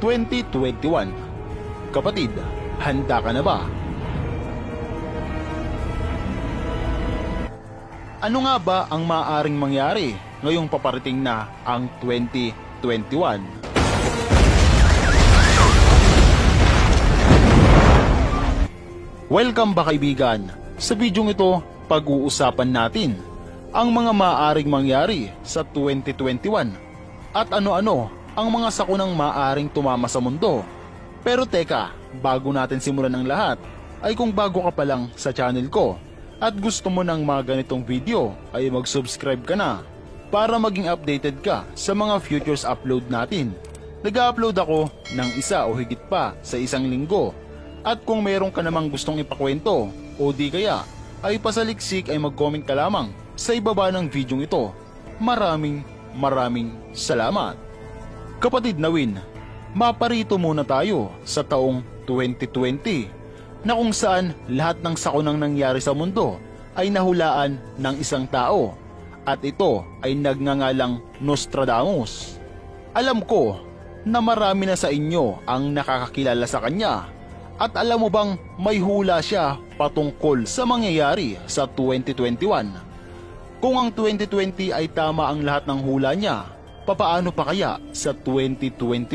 2021. Kapatid, handa ka na ba? Ano nga ba ang maaaring mangyari ngayong paparating na ang 2021? Welcome ba kaibigan? Sa bidyong ito, pag-uusapan natin ang mga maaaring mangyari sa 2021 at ano-ano ang mga sakunang maaaring tumama sa mundo. Pero teka, bago natin simulan ang lahat, ay kung bago ka pa lang sa channel ko at gusto mo ng mga ganitong video, ay mag-subscribe ka na para maging updated ka sa mga futures upload natin. Nag-upload ako ng isa o higit pa sa isang linggo. At kung meron ka namang gustong ipakwento o di kaya ay pasaliksik, ay mag-comment ka lamang sa ibaba ng video ito. Maraming salamat. Kapatid na Win, maparito muna tayo sa taong 2020 na kung saan lahat ng sakunang nangyari sa mundo ay nahulaan ng isang tao at ito ay nagngangalang Nostradamus. Alam ko na marami na sa inyo ang nakakakilala sa kanya at alam mo bang may hula siya patungkol sa mangyayari sa 2021? Kung ang 2020 ay tama ang lahat ng hula niya, papaano pa kaya sa 2021?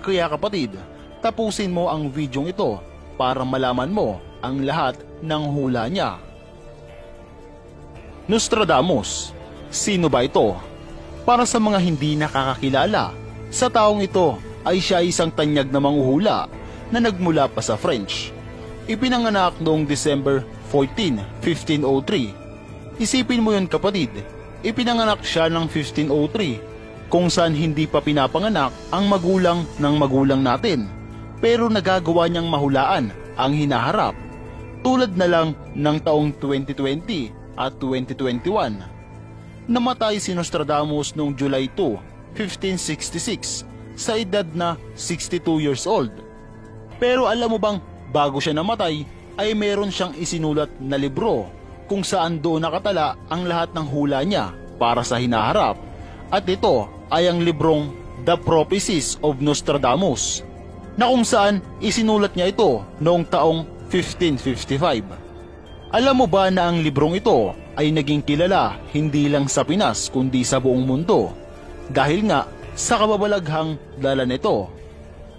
Kaya kapatid, tapusin mo ang videong ito para malaman mo ang lahat ng hula niya. Nostradamus, sino ba ito? Para sa mga hindi nakakakilala, sa taong ito ay siya isang tanyag na manghuhula na nagmula pa sa French. Ipinanganak noong December 14, 1503. Isipin mo yun kapatid, ipinanganak siya ng 1503 kung saan hindi pa pinapanganak ang magulang ng magulang natin. Pero nagagawa niyang mahulaan ang hinaharap, tulad na lang ng taong 2020 at 2021. Namatay si Nostradamus noong July 2, 1566 sa edad na 62 years old. Pero alam mo bang bago siya namatay ay meron siyang isinulat na libro kung saan doon nakatala ang lahat ng hula niya para sa hinaharap, at ito ay ang librong The Prophecies of Nostradamus, na kung saan isinulat niya ito noong taong 1555. Alam mo ba na ang librong ito ay naging kilala hindi lang sa Pinas kundi sa buong mundo dahil nga sa kababalaghang dala nito?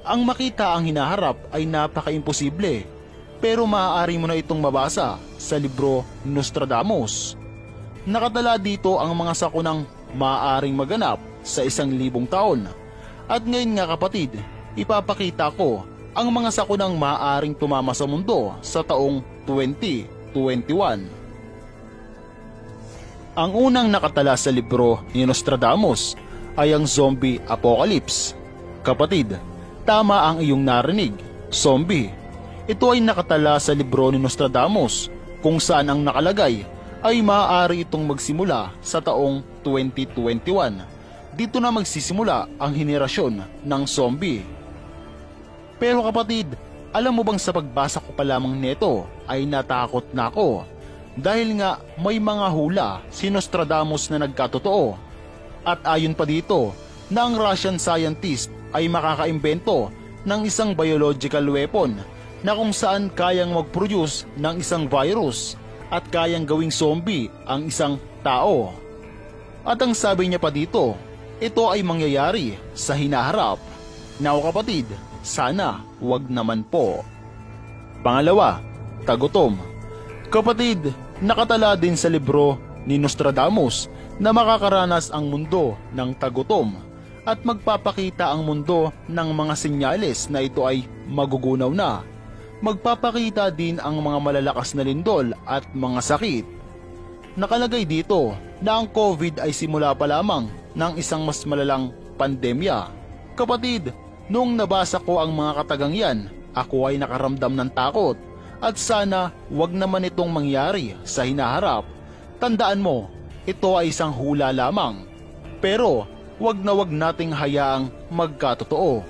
Ang makita ang hinaharap ay napaka-imposible, pero maaari mo na itong mabasa sa libro Nostradamus. Nakatala dito ang mga sakunang maaaring maganap sa 1,000 taon. At ngayon nga kapatid, ipapakita ko ang mga sakunang maaaring tumama sa mundo sa taong 2021. Ang unang nakatala sa libro ni Nostradamus ay ang zombie apocalypse. Kapatid, tama ang iyong narinig, zombie. Ito ay nakatala sa libro ni Nostradamus kung saan ang nakalagay ay maaari itong magsimula sa taong 2021. Dito na magsisimula ang henerasyon ng zombie. Pero kapatid, alam mo bang sa pagbasa ko pa lamang nito ay natakot na ako dahil nga may mga hula si Nostradamus na nagkatotoo. At ayon pa dito na ang Russian scientist ay makakaimbento ng isang biological weapon na kung saan kayang mag-produce ng isang virus at kayang gawing zombie ang isang tao. At ang sabi niya pa dito, ito ay mangyayari sa hinaharap. Now kapatid, sana wag naman po. Pangalawa, tagutom. Kapatid, nakatala din sa libro ni Nostradamus na makakaranas ang mundo ng tagutom at magpapakita ang mundo ng mga senyales na ito ay magugunaw na. Magpapakita din ang mga malalakas na lindol at mga sakit. Nakalagay dito na ang COVID ay simula pa lamang ng isang mas malalang pandemya. Kapatid, noong nabasa ko ang mga katagang yan, ako ay nakaramdam ng takot at sana wag naman itong mangyari sa hinaharap. Tandaan mo, ito ay isang hula lamang. Pero wag na wag nating hayaang magkatotoo.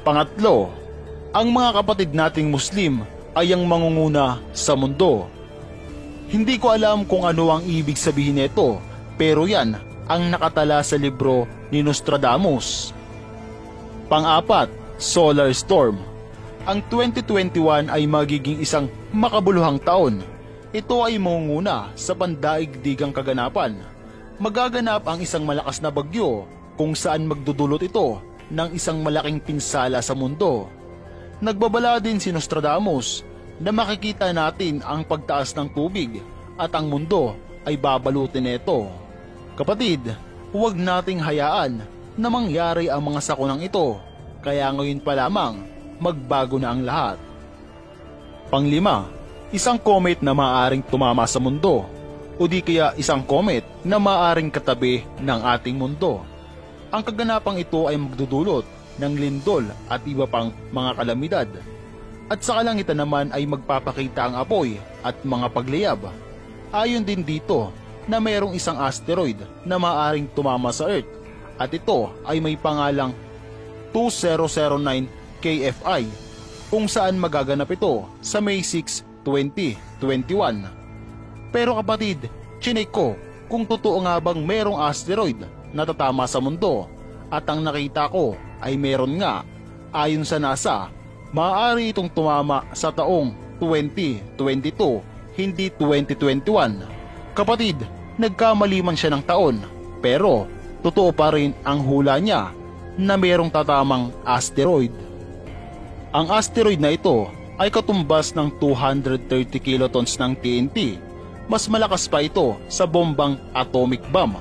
Pangatlo, ang mga kapatid nating Muslim ay ang mangunguna sa mundo. Hindi ko alam kung ano ang ibig sabihin nito, pero yan ang nakatala sa libro ni Nostradamus. Pang-apat, solar storm. Ang 2021 ay magiging isang makabuluhang taon. Ito ay mangunguna sa pandaigdigang kaganapan. Magaganap ang isang malakas na bagyo kung saan magdudulot ito ng isang malaking pinsala sa mundo. Nagbabala din si Nostradamus na makikita natin ang pagtaas ng tubig at ang mundo ay babalutin nito. Kapatid, huwag nating hayaan na mangyari ang mga sakunang ito, kaya ngayon pa lamang magbago na ang lahat. Panglima, isang comet na maaaring tumama sa mundo o di kaya isang comet na maaaring katabi ng ating mundo. Ang kaganapang ito ay magdudulot ng lindol at iba pang mga kalamidad. At sa kalangitan naman ay magpapakita ang apoy at mga pagliyab. Ayon din dito na mayroong isang asteroid na maaaring tumama sa Earth at ito ay may pangalang 2009 KFI kung saan magaganap ito sa May 6, 2021. Pero kapatid, chinek ko kung totoo nga bang mayroong asteroid na tatama sa mundo at ang nakita ko ay meron nga. Ayon sa NASA, maaari itong tumama sa taong 2022, hindi 2021. Kapatid, nagkamali man siya ng taon, pero totoo pa rin ang hula niya na mayroong tatamang asteroid. Ang asteroid na ito ay katumbas ng 230 kilotons ng TNT. Mas malakas pa ito sa bombang atomic bomb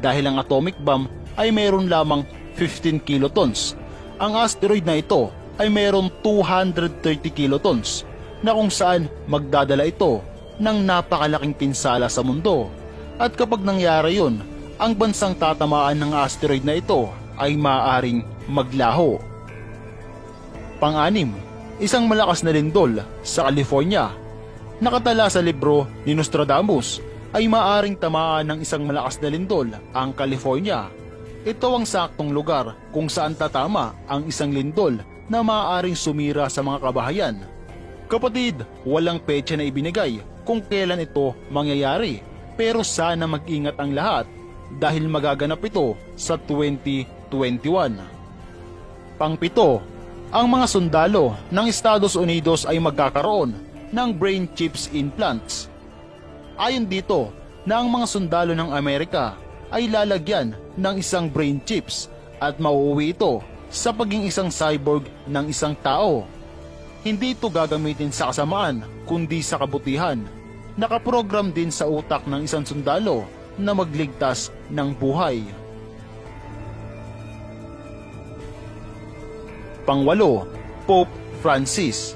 dahil ang atomic bomb ay mayroon lamang 15 kilotons. Ang asteroid na ito ay mayroon 230 kilotons na kung saan magdadala ito ng napakalaking pinsala sa mundo. At kapag nangyari yun, ang bansang tatamaan ng asteroid na ito ay maaaring maglaho. Pang-anim, isang malakas na lindol sa California. Nakatala sa libro ni Nostradamus ay maaaring tamaan ng isang malakas na lindol ang California. Ito ang saktong lugar kung saan tatama ang isang lindol na maaaring sumira sa mga kabahayan. Kapatid, walang petsa na ibinigay kung kailan ito mangyayari, pero sana mag-ingat ang lahat dahil magaganap ito sa 2021. Pang-pito, ang mga sundalo ng Estados Unidos ay magkakaroon ng brain chips implants. Ayon dito na ang mga sundalo ng Amerika ay lalagyan ng isang brain chips at mauuwi ito sa pagiging isang cyborg ng isang tao. Hindi ito gagamitin sa kasamaan kundi sa kabutihan. Nakaprogram din sa utak ng isang sundalo na magligtas ng buhay. Pang-walo, Pope Francis.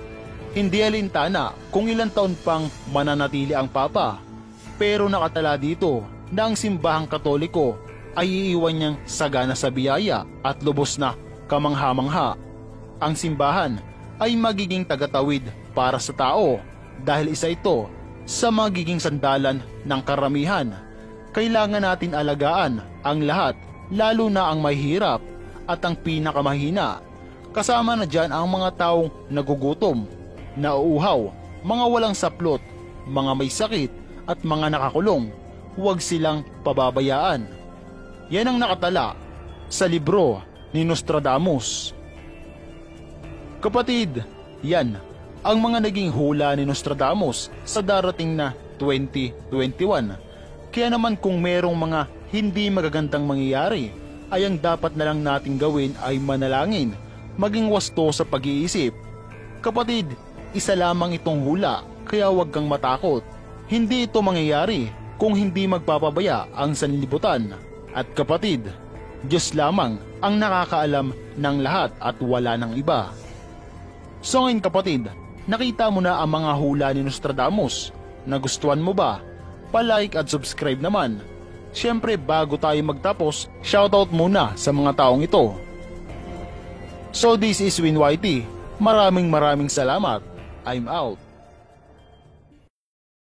Hindi alintana kung ilang taon pang mananatili ang Papa, pero nakatala dito na ang simbahang Katoliko ay iiwan niyang sagana sa biyaya at lubos na kamangha-mangha. Ang simbahan ay magiging tagatawid para sa tao dahil isa ito sa magiging sandalan ng karamihan. Kailangan natin alagaan ang lahat, lalo na ang mahihirap at ang pinakamahina. Kasama na dyan ang mga taong nagugutom, nauuhaw, mga walang saplot, mga may sakit at mga nakakulong. Huwag silang pababayaan. Yan ang nakatala sa libro ni Nostradamus. Kapatid, yan ang mga naging hula ni Nostradamus sa darating na 2021. Kaya naman kung merong mga hindi magagandang mangyayari, ay ang dapat na lang nating gawin ay manalangin, maging wasto sa pag-iisip. Kapatid, isa lamang itong hula, kaya huwag kang matakot. Hindi ito mangyayari kung hindi magpapabaya ang sanlibutan. At kapatid, Diyos lamang ang nakakaalam ng lahat at wala ng iba. So ngayon kapatid, nakita mo na ang mga hula ni Nostradamus. Nagustuhan mo ba? Pa-like at subscribe naman. Siyempre bago tayo magtapos, shoutout muna sa mga taong ito. So this is Win YT. Maraming salamat. I'm out.